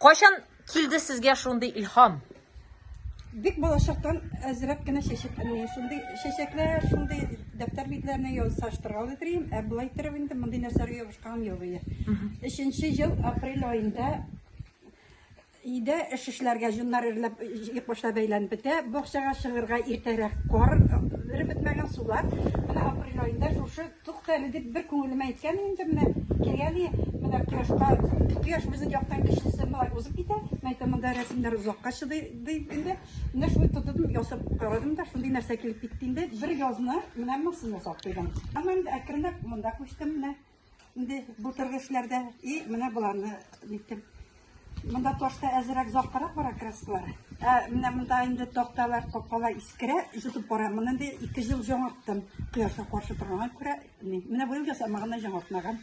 Кашан килде сезгә шундый илһам? Бик балачактан әзрәк кенә чәчәкләрне, шундый шундый дәфтәр битләренә язаштырган идем, ә булай торып инде мондый нәрсәгә ябышкан юк иде. 3нче ел апрель айында өйдә эшләргә җуннар ирләп башлап бәйләнеп бетә, бакчага чыгырга иртәрәк кар бетмәгән сулар. Менә апрель айында шушы туктале дип бер күңелемә әйткән инде, менә килгән, менә кояш безнең яктан кичлесе булай узып китә. Мәйтә монда рәсемнәр узакка чыды инде. Менә шуны тотып ясап карадым да, шундый нәрсә килеп китте инде. Бер язны менә мосын ясап куйдым. Аннан әкренләп монда күчтем менә. Инде былтыргы эшләрдә и менә буларны биттем. Монда ташта әзрәк заккарак бара краскалар. Менә монда инде такталар, капкалар искерә, җитеп бара. Моны инде 2 ел җаңарттым. Кояшка каршы торганга күрә, менә бу ел ясамаганда җаңартмаган.